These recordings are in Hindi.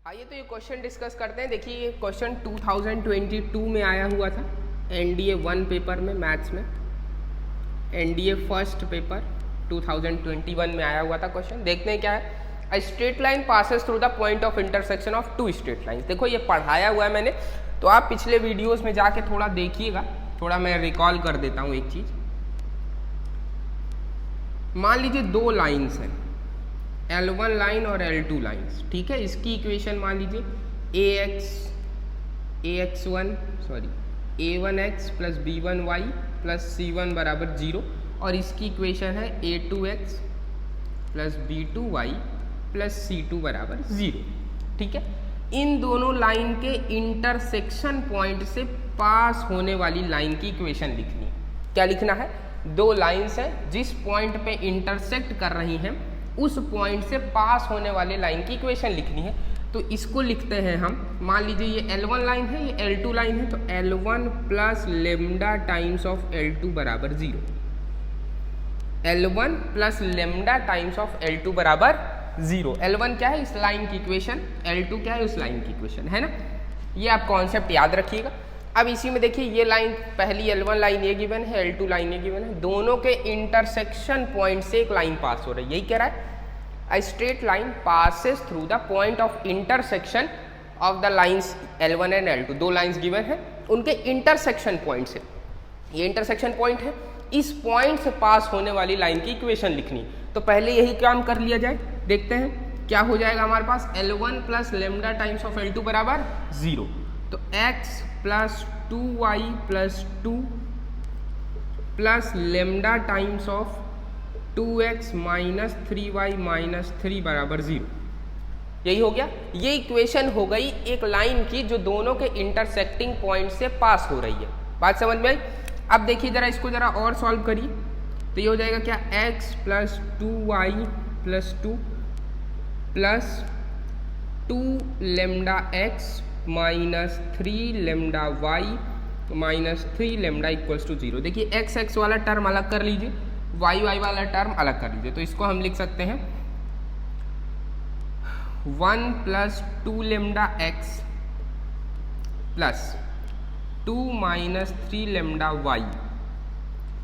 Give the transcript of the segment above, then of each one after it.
आइए तो ये क्वेश्चन डिस्कस करते हैं। देखिए ये क्वेश्चन 2022 में आया हुआ था एनडीए 1 पेपर में, मैथ्स में। एनडीए फर्स्ट पेपर 2021 में आया हुआ था क्वेश्चन। देखते हैं क्या है। A straight line passes through the point of intersection of two straight line. देखो ये पढ़ाया हुआ है मैंने, तो आप पिछले वीडियोस में जाके थोड़ा देखिएगा। थोड़ा मैं रिकॉल कर देता हूँ एक चीज़। मान लीजिए दो लाइन्स हैं, L1 लाइन और L2 लाइन्स, ठीक है। इसकी इक्वेशन मान लीजिए A1x plus B1y plus C1 बराबर 0, और इसकी इक्वेशन है A2x plus B2y plus C2 बराबर 0, ठीक है। इन दोनों लाइन के इंटरसेक्शन पॉइंट से पास होने वाली लाइन की इक्वेशन लिखनी है। क्या लिखना है? दो लाइन्स हैं, जिस पॉइंट पे इंटरसेक्ट कर रही हैं उस पॉइंट से पास होने वाले लाइन की इक्वेशन लिखनी है। तो इसको लिखते हैं हम। मान लीजिए ये L1 लाइन है, ये L2 लाइन है, तो L1 plus lambda times of L2 बराबर 0। L1 plus lambda times of L2 बराबर 0। L1 क्या है? इस लाइन की इक्वेशन। L2 क्या है? उस लाइन की इक्वेशन, है ना। ये आप कॉन्सेप्ट याद रखिएगा। अब इसी में देखिए ये लाइन, पहली L1 लाइन ये गिवन है, L2 लाइन ये गिवन है। दोनों के इंटरसेक्शन पॉइंट से एक लाइन पास हो रही है, यही कह रहा है। A straight line passes through the point of intersection of the lines L1 and L2। दो लाइन्स गिवन है, उनके इंटरसेक्शन पॉइंट से, ये इंटरसेक्शन पॉइंट है, इस पॉइंट से पास होने वाली लाइन की इक्वेशन लिखनी। तो पहले यही काम कर लिया जाए। देखते हैं क्या हो जाएगा हमारे पास। L1 plus lambda times of L2 बराबर 0। तो x plus 2y plus 2 plus lambda times of 2x minus 3y minus 3 बराबर 0, यही हो गया। ये इक्वेशन हो गई एक लाइन की जो दोनों के इंटरसेक्टिंग पॉइंट से पास हो रही है। बात समझ में आई? अब देखिए जरा, इसको जरा और सॉल्व करिए। तो ये हो जाएगा क्या? x plus 2y plus 2 plus 2 lambda x minus 3 lambda y minus 3 lambda equals to 0। देखिए x वाला टर्म अलग कर लीजिए, y वाला टर्म अलग कर लीजिए। तो इसको हम लिख सकते हैं 1 plus 2 lambda x plus 2 minus 3 lambda y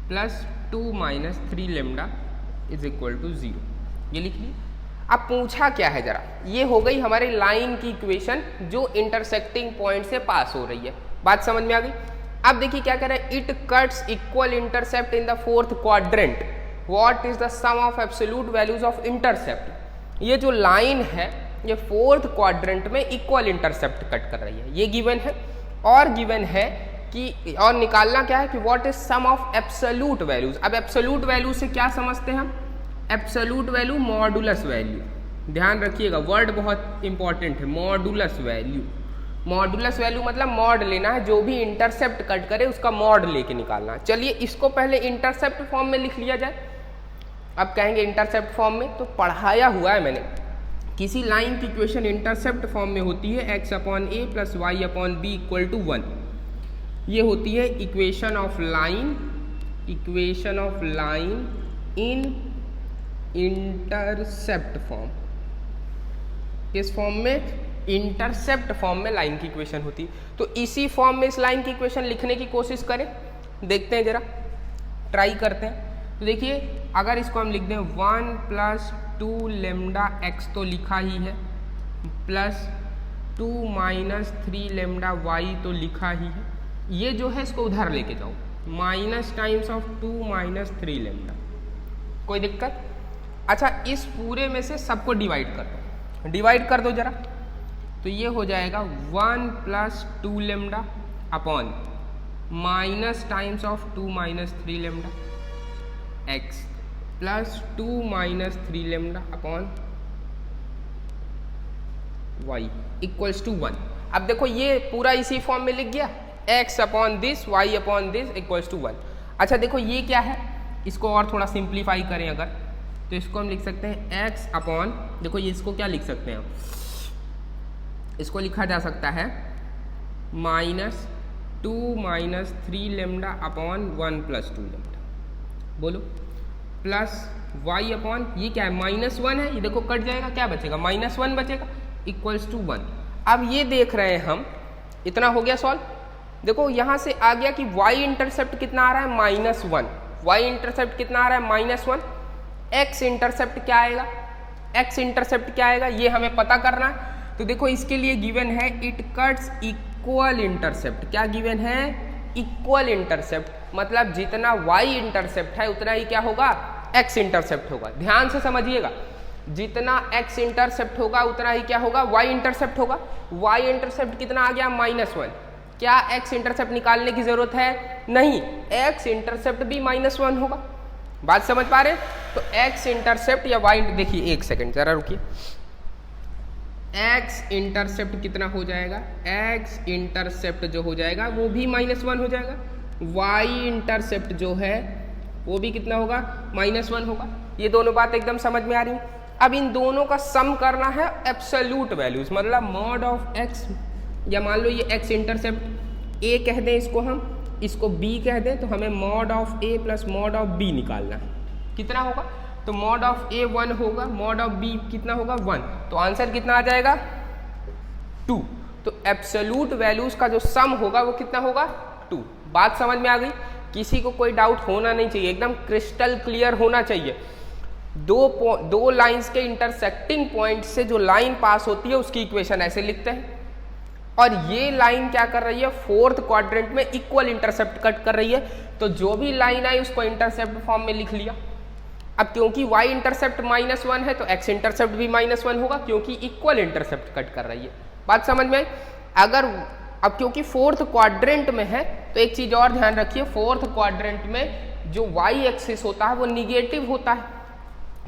plus 2 minus 3 lambda is equal to 0। ये लिख लीजिए। अब पूछा क्या है जरा, ये हो गई हमारी लाइन की इक्वेशन जो इंटरसेक्टिंग पॉइंट से पास हो रही है। बात समझ में आ गई? अब देखिए क्या कह रहा है। It cuts equal intercept in the fourth quadrant, what is the sum of absolute values of intercept. ये जो लाइन है ये फोर्थ क्वाड्रेंट में इक्वल इंटरसेप्ट कट कर रही है, ये गिवन है। और गिवन है कि, और निकालना क्या है कि what is sum of absolute values. अब एब्सोल्यूट वैल्यू से क्या समझते हैं हम? Absolute value modulus value. ध्यान रखिएगा, वर्ड बहुत इंपॉर्टेंट है, मॉडुलस वैल्यू। मॉडुलस वैल्यू मतलब मॉड लेना है, जो भी इंटरसेप्ट कट करे उसका मॉड लेके निकालना है। चलिए इसको पहले इंटरसेप्ट फॉर्म में लिख लिया जाए। अब कहेंगे इंटरसेप्ट फॉर्म में, तो पढ़ाया हुआ है मैंने। किसी लाइन की इक्वेशन इंटरसेप्ट फॉर्म में होती है x upon a plus y upon b equal to 1। ये होती है equation of line in intercept form. किस फॉर्म में? इंटरसेप्ट फॉर्म में लाइन की इक्वेशन होती है। तो इसी फॉर्म में इस लाइन की इक्वेशन लिखने की कोशिश करें, देखते हैं जरा, ट्राई करते हैं। तो देखिए अगर इसको हम लिख दें 1 प्लस 2 लेमडा x तो लिखा ही है, प्लस 2 माइनस 3 लेमडा y तो लिखा ही है। ये जो है इसको उधर लेके जाओ, minus times of 2 minus 3 lambda. कोई दिक्कत? अच्छा, इस पूरे में से सबको डिवाइड कर दो, डिवाइड कर दो जरा। तो ये हो जाएगा 1 plus 2 lambda upon minus times of 2 minus 3 lambda x plus 2 minus 3 lambda upon y equals to 1। अब देखो ये पूरा इसी फॉर्म में लिख गया, x upon this y upon this equals to 1। अच्छा देखो ये क्या है, इसको और थोड़ा सिंप्लीफाई करें अगर, तो इसको हम लिख सकते हैं x अपॉन, देखो ये इसको क्या लिख सकते हैं, इसको लिखा जा सकता है minus 2 minus 3 lambda upon 1 plus 2 lambda, बोलो, प्लस y अपॉन, ये क्या है, -1 है, ये देखो कट जाएगा, क्या बचेगा, -1 बचेगा। Equals to 1। अब ये देख रहे हैं हम, इतना हो गया सॉल्व। देखो यहाँ से आ गया कि y इंटरसेप्ट कितना आ रहा है -1, y इंटरसेप्ट कितना आ रहा है -1, x इंटरसेप्ट क्या आएगा, x इंटरसेप्ट क्या आएगा ये हमें पता करना है। तो देखो इसके लिए गिवन है इट कट्स इक्वल इंटरसेप्ट। क्या गिवन है, इक्वल इंटरसेप्ट, मतलब जितना y इंटरसेप्ट है उतना ही क्या होगा, x इंटरसेप्ट होगा। ध्यान से समझिएगा, जितना x इंटरसेप्ट होगा उतना ही क्या होगा, y इंटरसेप्ट होगा। y इंटरसेप्ट कितना आ गया -1, क्या x इंटरसेप्ट निकालने की जरूरत है, नहीं, x इंटरसेप्ट भी -1 होगा। बात समझ पा रहे हैं? तो x इंटरसेप्ट या y, देखिए एक सेकंड जरा रुकिए, x इंटरसेप्ट कितना हो जाएगा, x इंटरसेप्ट जो हो जाएगा वो भी -1 हो जाएगा, y इंटरसेप्ट जो है वो भी कितना होगा, -1 होगा। ये दोनों बात एकदम समझ में आ रही है। अब इन दोनों का सम करना है एब्सोल्यूट वैल्यूज, मतलब मॉड ऑफ x, या मान लो ये x इंटरसेप्ट a कह दें इसको, हम इसको b कह दें, तो हमें mod of a plus mod of b निकालना है। कितना होगा, तो मॉड ऑफ a 1 होगा, मॉड ऑफ b कितना होगा 1, तो आंसर कितना आ जाएगा 2। तो एब्सोल्यूट वैल्यूज का जो सम होगा वो कितना होगा 2। बात समझ में आ गई? किसी को कोई डाउट होना नहीं चाहिए, एकदम क्रिस्टल क्लियर होना चाहिए। दो लाइंस के इंटरसेक्टिंग पॉइंट से जो लाइन पास होती है उसकी इक्वेशन ऐसे लिखते हैं, और ये लाइन क्या कर रही है, फोर्थ क्वाड्रेंट में इक्वल इंटरसेप्ट कट कर रही है, तो जो भी लाइन आई उसको इंटरसेप्ट फॉर्म में लिख लिया। अब क्योंकि y इंटरसेप्ट -1 है तो x इंटरसेप्ट भी -1 होगा, क्योंकि इक्वल इंटरसेप्ट कट कर रही है। बात समझ में आई? अगर अब क्योंकि फोर्थ क्वाड्रेंट में है तो एक चीज और ध्यान रखिए, फोर्थ क्वाड्रेंट में जो y एक्सिस होता है वो निगेटिव होता है,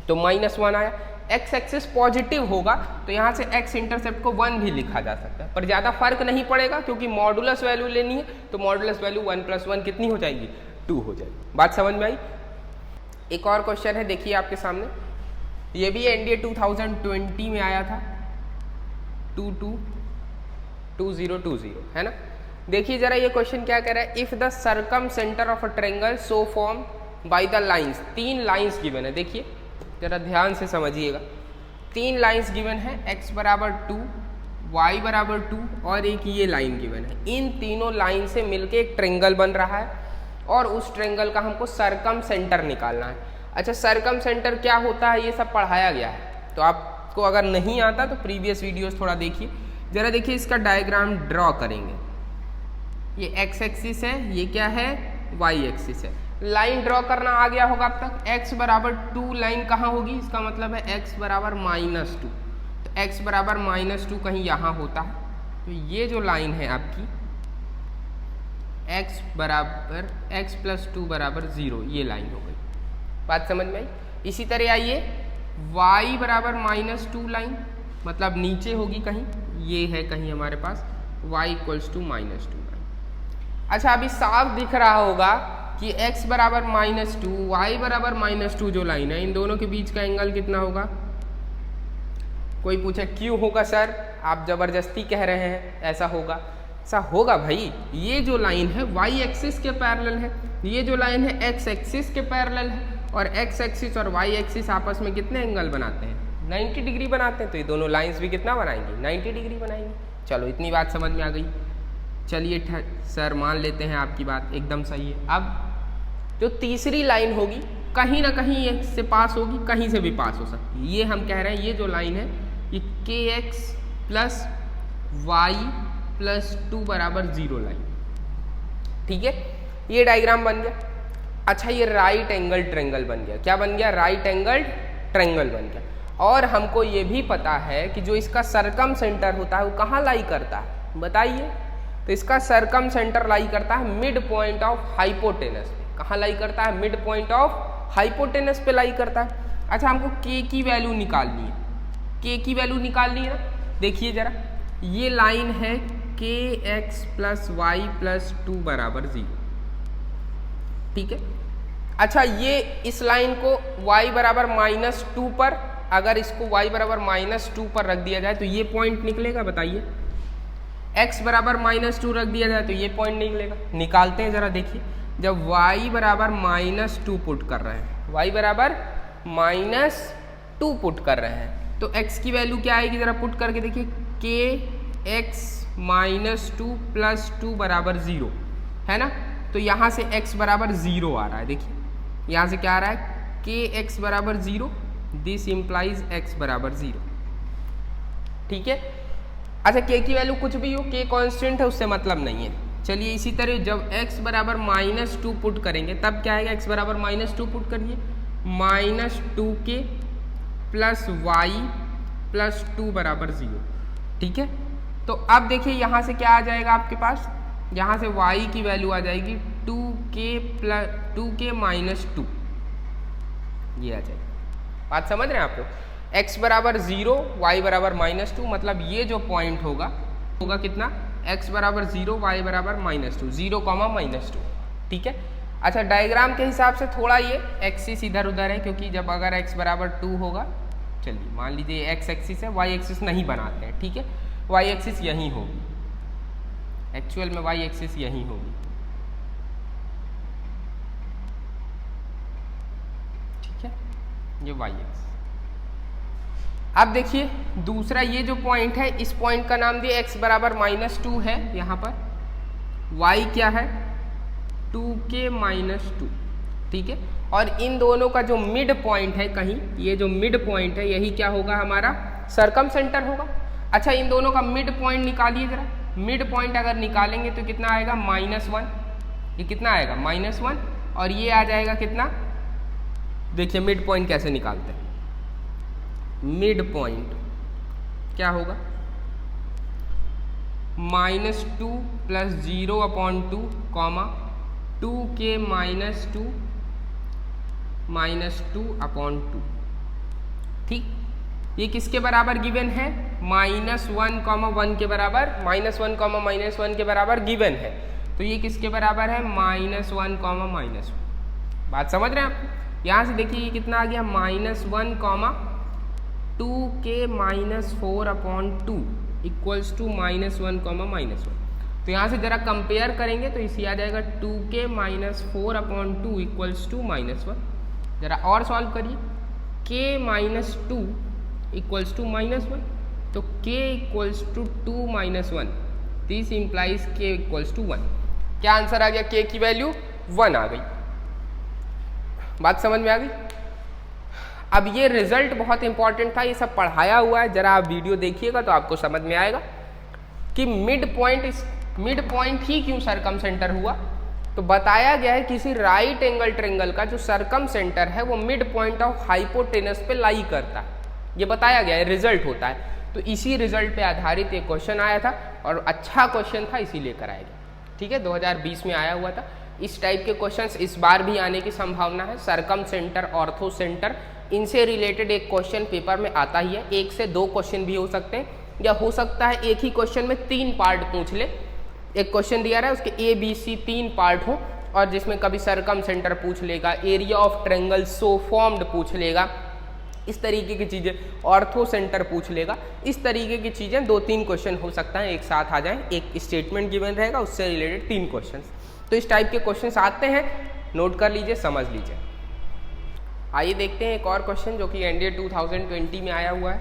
तो -1 आया। x एक्सिस पॉजिटिव होगा तो यहाँ से x इंटरसेप्ट को 1 भी लिखा जा सकता है, पर ज़्यादा फर्क नहीं पड़ेगा क्योंकि मॉडुलस वैल्यू लेनी है, तो मॉडुलस वैल्यू 1 + 1 कितनी हो जाएगी, 2 हो जाएगी। बात समझ में आई? एक और क्वेश्चन है, देखिए आपके सामने, ये भी एनडीए 2020 में आया था, 222020 है ना। देखिए जरा ये क्वेश्चन क्या कह रहा है, if the circum centre of a triangle so form by the lines, 3 lines given है। देखिए जरा ध्यान से समझिएगा, 3 लाइंस गिवन है, x = 2, y = 2 और एक ये लाइन गिवन है। इन तीनों लाइन से मिलके एक ट्रायंगल बन रहा है और उस ट्रायंगल का हमको सरकम सेंटर निकालना है। अच्छा, सरकम सेंटर क्या होता है ये सब पढ़ाया गया है, तो आपको अगर नहीं आता तो प्रीवियस वीडियोस थोड़ा देखिए। जरा देखिए इसका डायग्राम ड्रॉ करेंगे, ये x एक्सिस है, ये क्या है y एक्सिस है। लाइन ड्रॉ करना आ गया होगा अब तक। x = 2 लाइन कहाँ होगी, इसका मतलब है x = -2, तो x = -2 कहीं यहाँ होता है, तो ये जो लाइन है आपकी x + 2 = 0, ये लाइन हो गई। बात समझ में आई? इसी तरह आइए y = -2 लाइन, मतलब नीचे होगी कहीं, ये है कहीं हमारे पास y = -2 लाइन। अच्छा, अभी साफ दिख रहा होगा कि x = -2, y = -2 जो लाइन है, इन दोनों के बीच का एंगल कितना होगा। कोई पूछे क्यों होगा सर, आप जबरदस्ती कह रहे हैं ऐसा होगा। ऐसा होगा भाई, ये जो लाइन है y एक्सिस के पैरेलल है, ये जो लाइन है x एक्सिस के पैरेलल है, और x एक्सिस और y एक्सिस आपस में कितने एंगल बनाते हैं, 90 डिग्री बनाते हैं, तो ये दोनों लाइंस भी कितना बनाएंगी, 90 डिग्री बनाएंगी। चलो इतनी बात समझ में आ गई। चलिए सर मान लेते हैं आपकी बात एकदम सही है। अब जो तीसरी लाइन होगी कहीं ना कहीं x से पास होगी, कहीं से भी पास हो सकती है। ये हम कह रहे हैं ये जो लाइन है ये kx + y + 2 = 0 लाइन, ठीक है। ये डायग्राम बन गया। अच्छा, ये राइट एंगल ट्रायंगल बन गया। क्या बन गया, राइट एंगल ट्रायंगल बन गया। और हमको ये भी पता है कि जो इसका सरकम सेंटर होता है वो कहाँ लाई करता है, बताइए। तो इसका सरकम सेंटर लाई करता है मिड पॉइंट ऑफ हाइपोटेनस पे। कहाँ लाई करता है, मिड पॉइंट ऑफ हाइपोटेनस पे लाई करता है। अच्छा, हमको k की वैल्यू निकालनी है, k की वैल्यू निकालनी है ना। देखिए जरा, ये लाइन है kx + y + 2 = 0, ठीक है। अच्छा, ये इस लाइन को y = -2 पर, अगर इसको y = -2 पर रख दिया जाए तो ये पॉइंट निकलेगा, बताइए। x = -2 रख दिया जाए तो ये पॉइंट निकलेगा। निकालते हैं जरा, देखिए। जब y = -2 पुट कर रहे हैं, y = -2 पुट कर रहे हैं, तो x की वैल्यू क्या आएगी, ज़रा पुट करके देखिए, के एक्स माइनस 2 प्लस 2 बराबर 0 है ना। तो यहाँ से x बराबर 0 आ रहा है, देखिए यहाँ से क्या आ रहा है, के एक्स बराबर 0, दिस इम्प्लाइज x बराबर 0। ठीक है। अच्छा k की वैल्यू कुछ भी हो, k कांस्टेंट है, उससे मतलब नहीं है। चलिए इसी तरह जब x बराबर -2 पुट करेंगे तब क्या आएगा, x बराबर -2 पुट करिए, -2k प्लस वाई प्लस 2 बराबर 0। ठीक है। तो अब देखिए यहाँ से क्या आ जाएगा आपके पास, यहाँ से y की वैल्यू आ जाएगी 2k माइनस 2, ये आ जाएगी। बात समझ रहे हैं आप लोग। x बराबर 0 y बराबर -2, मतलब ये जो पॉइंट होगा कितना, x बराबर 0 y बराबर -2, 0, -2। ठीक है। अच्छा डायग्राम के हिसाब से थोड़ा ये एक्सिस इधर उधर है, क्योंकि जब अगर x बराबर 2 होगा, चलिए मान लीजिए x एक्सिस है, y एक्सिस नहीं बनाते हैं। ठीक है। y एक्सिस यहीं होगी, एक्चुअल में y एक्सिस यहीं होगी। ठीक है, ये y एक्सिस। अब देखिए दूसरा ये जो पॉइंट है, इस पॉइंट का नाम दिए x बराबर -2 है, यहाँ पर y क्या है 2k माइनस 2। ठीक है। और इन दोनों का जो मिड पॉइंट है, कहीं ये जो मिड पॉइंट है यही क्या होगा, हमारा सरकम सेंटर होगा। अच्छा इन दोनों का मिड पॉइंट निकालिए जरा, मिड पॉइंट अगर निकालेंगे तो कितना आएगा, -1, ये कितना आएगा -1, और ये आ जाएगा कितना, देखिए मिड पॉइंट कैसे निकालते हैं, मिड पॉइंट क्या होगा, -2 प्लस 0/2 कॉमा 2k माइनस 2 -2/2। ठीक, ये किसके बराबर गिवन है, -1, के बराबर, -1, के बराबर गिवन है। तो ये किसके बराबर है, -1, -1। बात समझ रहे हैं आप। यहाँ से देखिए ये कितना आ गया, -1, 2k माइनस 4/2 इक्वल्स टू -1, -1। तो यहाँ से जरा कंपेयर करेंगे तो इसी आ जाएगा 2k माइनस 4/2 इक्वल्स टू -1। जरा और सॉल्व करिए, k माइनस 2 इक्वल्स टू -1, तो k equals to 2 - 1, this implies k equals to 1। क्या आंसर आ गया, k की वैल्यू 1 आ गई। बात समझ में आ गई। अब ये रिजल्ट बहुत इंपॉर्टेंट था, ये सब पढ़ाया हुआ है, जरा आप वीडियो देखिएगा तो आपको समझ में आएगा कि मिड पॉइंट ही क्यों सरकम सेंटर हुआ। तो बताया गया है किसी राइट एंगल ट्रायंगल का जो सरकम सेंटर है वो मिड पॉइंट ऑफ हाइपोटेनस पे लाई करता है, ये बताया गया है, रिजल्ट होता है। तो इसी रिजल्ट पे आधारित एक क्वेश्चन आया था और अच्छा क्वेश्चन था, इसीलिए कराया गया। ठीक है, 2020 में आया हुआ था। इस टाइप के क्वेश्चंस इस बार भी आने की संभावना है। सरकम सेंटर, ऑर्थो सेंटर, इनसे रिलेटेड एक क्वेश्चन पेपर में आता ही है। 1 से 2 क्वेश्चन भी हो सकते हैं, या हो सकता है एक ही क्वेश्चन में 3 पार्ट पूछ ले। एक क्वेश्चन दिया रहा है उसके ABC 3 पार्ट हो, और जिसमें कभी सरकम सेंटर पूछ लेगा, area of triangle so formed पूछ लेगा, इस तरीके की चीज़ें, ऑर्थो सेंटर पूछ लेगा। इस तरीके की चीज़ें 2-3 क्वेश्चन हो सकता है एक साथ आ जाएं। एक स्टेटमेंट गिवन रहेगा, उससे रिलेटेड 3 क्वेश्चन। तो इस टाइप के क्वेश्चंस आते हैं, नोट कर लीजिए, समझ लीजिए। आइए देखते हैं एक और क्वेश्चन जो कि एनडीए 2020 में आया हुआ है।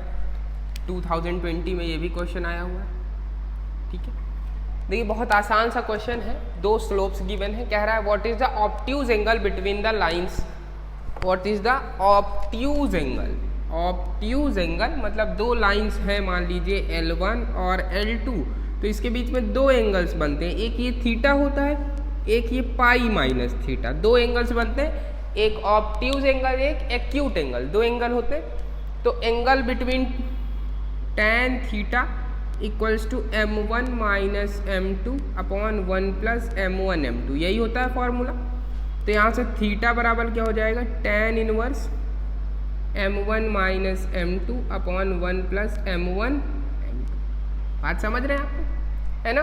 2020 में ये भी क्वेश्चन आया हुआ है। ठीक है, देखिए बहुत आसान सा क्वेश्चन है। 2 स्लोप्स गिवन है, कह रहा है what is the obtuse angle between the lines. What is the obtuse angle. Obtuse angle मतलब 2 लाइंस हैं, मान लीजिए L1 और L2, तो इसके बीच में 2 एंगल्स बनते हैं। एक ये थीटा होता है, एक ये पाई माइनस थीटा। 2 एंगल्स बनते हैं, एक ऑब्ट्यूज एंगल, एक एक्यूट एंगल। 2 एंगल होते हैं। तो angle between tan theta equals to m1 minus m2 upon 1 plus m1 m2, यही होता है फॉर्मूला। तो यहाँ से थीटा बराबर क्या हो जाएगा, tan inverse m1 minus m2 upon 1 plus m1 m2। बात समझ रहे हैं आप, है ना।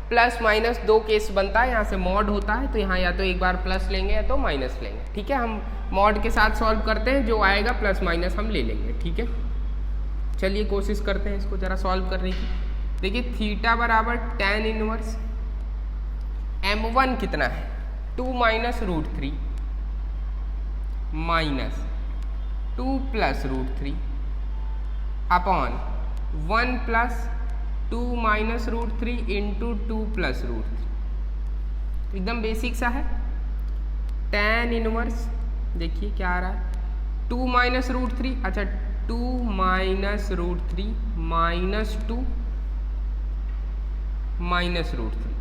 प्लस माइनस 2 केस बनता है, यहाँ से मॉड होता है, तो यहाँ या तो एक बार प्लस लेंगे या तो माइनस लेंगे। ठीक है, हम मॉड के साथ सॉल्व करते हैं, जो आएगा प्लस माइनस हम ले लेंगे। ठीक है, चलिए कोशिश करते हैं इसको जरा सॉल्व करने की। देखिए थीटा बराबर tan इनवर्स m1 कितना है, 2 minus √3 minus 2 plus √3 upon 1 plus 2 minus root 3 into 2 plus root 3। एकदम बेसिक सा है। tan इनवर्स देखिए क्या आ रहा है, 2 माइनस रूट 3, अच्छा 2 minus root 3 minus 2 minus root 3,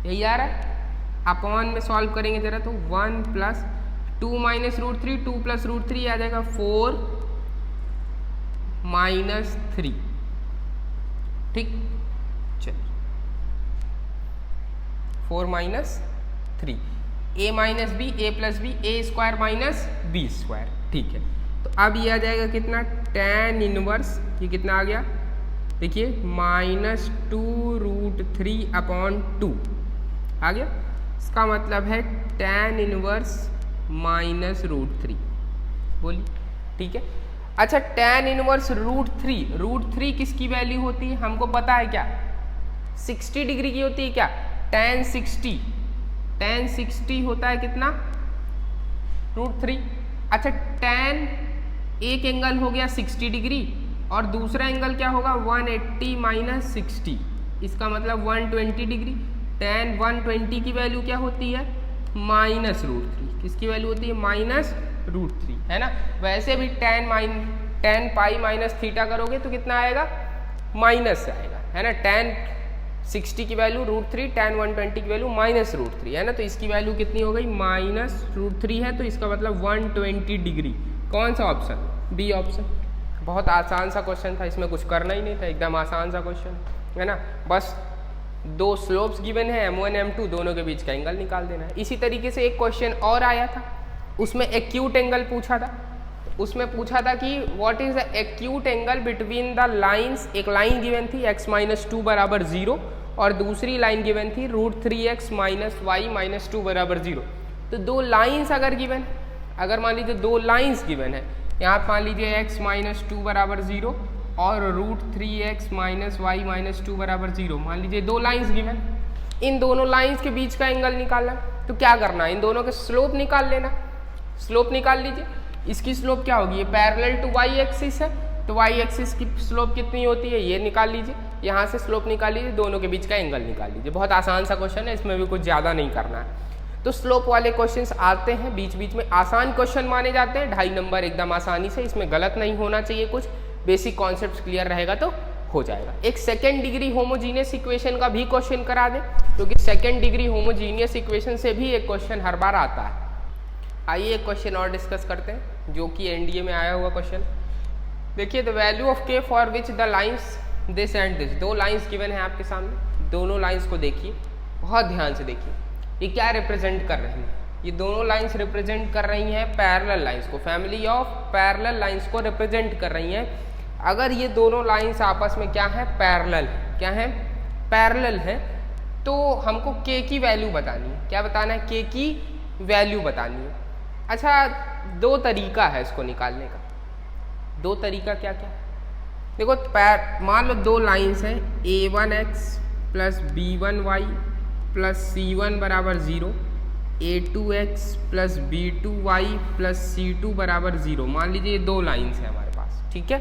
यही आ रहा है। अपॉन में सॉल्व करेंगे जरा तो 1 plus 2 minus root 3, 2 plus root 3 आ जाएगा 4 माइनस 3। ठीक, चलिए 4 minus 3, a minus b, a plus b, a square minus b square. ठीक है, तो अब ये आ जाएगा कितना, tan इनवर्स, ये कितना आ गया देखिए माइनस 2 रूट 3 अपॉन 2 आ गया। इसका मतलब है tan इनवर्स माइनस रूट 3, बोलिए। ठीक है, अच्छा tan इनवर्स रूट 3 किसकी वैल्यू होती है हमको पता है क्या, 60 डिग्री की होती है क्या, tan 60 होता है कितना, रूट 3। अच्छा tan एक एंगल हो गया 60 डिग्री और दूसरा एंगल क्या होगा 180 माइनस 60, इसका मतलब 120 डिग्री। tan 120 की वैल्यू क्या होती है, माइनस रूट 3, किसकी वैल्यू होती है, माइनस रूट 3, है ना। वैसे भी tan पाई माइनस थीटा करोगे तो कितना आएगा, माइनस से आएगा, है ना। tan 60 की वैल्यू रूट 3, tan 120 की वैल्यू माइनस रूट 3, है ना। तो इसकी वैल्यू कितनी हो गई, माइनस रूट 3 है, तो इसका मतलब 120 डिग्री। कौन सा ऑप्शन, बी ऑप्शन। बहुत आसान सा क्वेश्चन था, इसमें कुछ करना ही नहीं था, एकदम आसान सा क्वेश्चन, है ना। बस दो स्लोप्स गिवन है m1 m2, दोनों के बीच का एंगल निकाल देना है। इसी तरीके से एक क्वेश्चन और आया था, उसमें एक्यूट एंगल पूछा था। उसमें पूछा था कि what is the acute angle between the lines. एक लाइन गिवन थी x माइनस 2 बराबर 0 और दूसरी लाइन गिवन थी root 3x minus y minus 2 बराबर 0। तो दो लाइंस अगर गिवन, अगर मान लीजिए दो लाइंस गिवन है, यहाँ मान लीजिए x माइनस 2 बराबर 0 और root 3x minus y minus 2 बराबर 0, मान लीजिए दो लाइंस गिवन। इन दोनों लाइंस के बीच का एंगल निकालना, तो क्या करना है, इन दोनों के स्लोप निकाल लेना। स्लोप निकाल लीजिए, इसकी स्लोप क्या होगी, ये पैरेलल टू वाई एक्सिस है, तो वाई एक्सिस की स्लोप कितनी होती है, ये निकाल लीजिए। यहाँ से स्लोप निकाल लीजिए, दोनों के बीच का एंगल निकाल लीजिए। बहुत आसान सा क्वेश्चन है, इसमें भी कुछ ज़्यादा नहीं करना है। तो स्लोप वाले क्वेश्चंस आते हैं बीच बीच में, आसान क्वेश्चन माने जाते हैं, 2.5 नंबर एकदम आसानी से, इसमें गलत नहीं होना चाहिए, कुछ बेसिक कॉन्सेप्ट क्लियर रहेगा तो हो जाएगा। एक सेकेंड डिग्री होमोजीनियस इक्वेशन का भी क्वेश्चन करा दे, क्योंकि सेकेंड डिग्री होमोजीनियस इक्वेशन से भी एक क्वेश्चन हर बार आता है। आइए एक क्वेश्चन और डिस्कस करते हैं, जो कि एनडीए में आया हुआ क्वेश्चन। देखिए, द वैल्यू ऑफ के for which the lines this and this, दो लाइंस गिवन है आपके सामने, दोनों लाइंस को देखिए, बहुत ध्यान से देखिए, ये क्या रिप्रेजेंट कर रही है। ये दोनों लाइंस रिप्रेजेंट कर रही हैं पैरेलल लाइंस को, फैमिली ऑफ पैरेलल लाइंस को रिप्रेजेंट कर रही हैं। अगर ये दोनों लाइंस आपस में क्या है, पैरेलल, क्या है, पैरेलल है, तो हमको के की वैल्यू बतानी है। क्या बताना है, के की वैल्यू बतानी है। अच्छा, दो तरीका है इसको निकालने का। दो तरीका क्या क्या है, देखो, मान लो दो लाइंस हैं, a1x plus b1y plus c1 बराबर 0, a2x plus b2y plus c2 बराबर 0। मान लीजिए ये दो लाइंस हैं हमारे पास, ठीक है।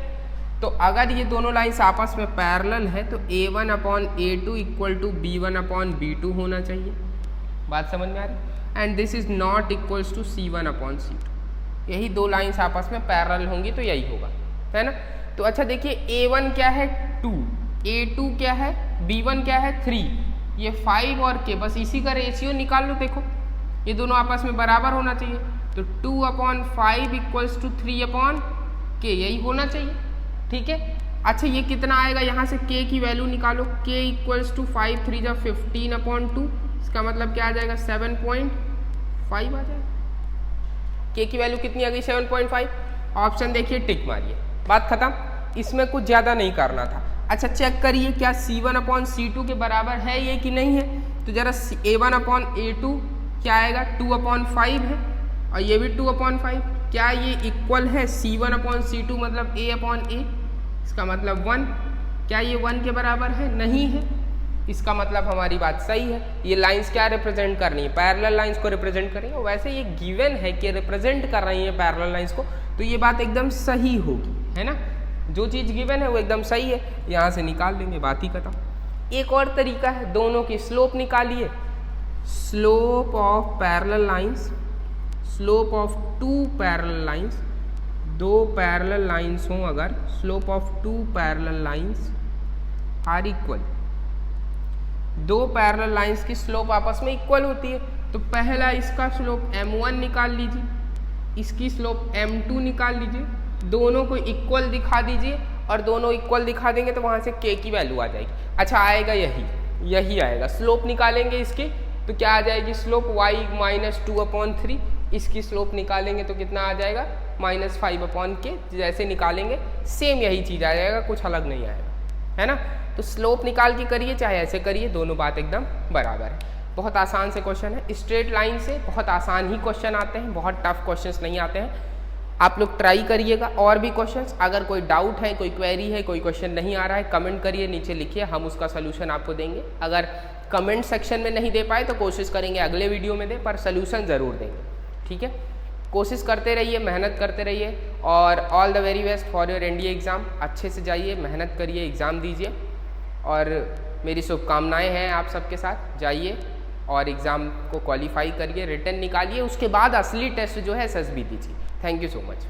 तो अगर ये दोनों लाइंस आपस में पैरेलल है तो a1 upon a2 equal to b1 upon b2 होना चाहिए। बात समझ में आ रही, and this is not equals to c1 upon c2। यही दो लाइंस आपस में पैरेलल होंगी तो यही होगा, है ना। तो अच्छा देखिए, a1 क्या है 2, a2 क्या है, b1 क्या है 3, ये 5 और k, बस इसी का रेशियो निकाल लो। देखो ये दोनों आपस में बराबर होना चाहिए, तो 2 upon 5 equals to 3 upon k, यही होना चाहिए, ठीक है। अच्छा, ये कितना आएगा, यहाँ से k की वैल्यू निकालो, k इक्वल्स टू 5 3 जा 15 अपॉन 2, इसका मतलब क्या आ जाएगा 7.5 आ जाएगा। k की वैल्यू कितनी आ गई, 7.5। ऑप्शन देखिए, टिक मारिए, बात खत्म, इसमें कुछ ज़्यादा नहीं करना था। अच्छा, चेक करिए क्या c1 अपॉन c2 के बराबर है ये कि नहीं है, तो जरा a1 अपॉन a2 क्या आएगा, 2 अपॉन 5 है, और ये भी 2 अपॉन 5, क्या ये इक्वल है c1 अपॉन c2 मतलब a अपॉन a, इसका मतलब 1, क्या ये 1 के बराबर है, नहीं है, इसका मतलब हमारी बात सही है। ये लाइंस क्या रिप्रेजेंट कर रही है, पैरेलल लाइंस को रिप्रेजेंट कर रही है। वैसे ये गिवन है कि रिप्रेजेंट कर रही है पैरेलल लाइंस को, तो ये बात एकदम सही होगी, है ना। जो चीज़ गिवन है वो एकदम सही है, यहाँ से निकाल लेंगे, बात ही खत्म। एक और तरीका है, दोनों की स्लोप निकालिए, slope of parallel lines, slope of two parallel lines, दो पैरेलल लाइंस हों अगर, slope of two parallel lines are equal, दो पैरेलल लाइंस की स्लोप आपस में इक्वल होती है, तो पहला इसका स्लोप m1 निकाल लीजिए, इसकी स्लोप m2 निकाल लीजिए, दोनों को इक्वल दिखा दीजिए, और दोनों इक्वल दिखा देंगे तो वहाँ से k की वैल्यू आ जाएगी। अच्छा आएगा यही आएगा, स्लोप निकालेंगे इसकी तो क्या आ जाएगी, स्लोप y माइनस 2/3, इसकी स्लोप निकालेंगे तो कितना आ जाएगा, -5/k, जैसे निकालेंगे सेम यही चीज़ आ जाएगा, कुछ अलग नहीं आएगा, है ना। तो स्लोप निकाल के करिए चाहे ऐसे करिए, दोनों बात एकदम बराबर है। बहुत आसान से क्वेश्चन है, स्ट्रेट लाइन से बहुत आसान ही क्वेश्चन आते हैं, बहुत टफ क्वेश्चंस नहीं आते हैं। आप लोग ट्राई करिएगा और भी क्वेश्चंस, अगर कोई डाउट है, कोई क्वेरी है, कोई क्वेश्चन नहीं आ रहा है, कमेंट करिए, नीचे लिखिए, हम उसका सोल्यूशन आपको देंगे। अगर कमेंट सेक्शन में नहीं दे पाए तो कोशिश करेंगे अगले वीडियो में दें, पर सोल्यूशन ज़रूर देंगे, ठीक है। कोशिश करते रहिए, मेहनत करते रहिए, और all the very best for your NDA exam. अच्छे से जाइए, मेहनत करिए, एग्ज़ाम दीजिए, और मेरी शुभकामनाएं हैं आप सबके साथ। जाइए और एग्ज़ाम को क्वालिफाई करिए, रिटन निकालिए, उसके बाद असली टेस्ट जो है SSB दीजिए। Thank you so much.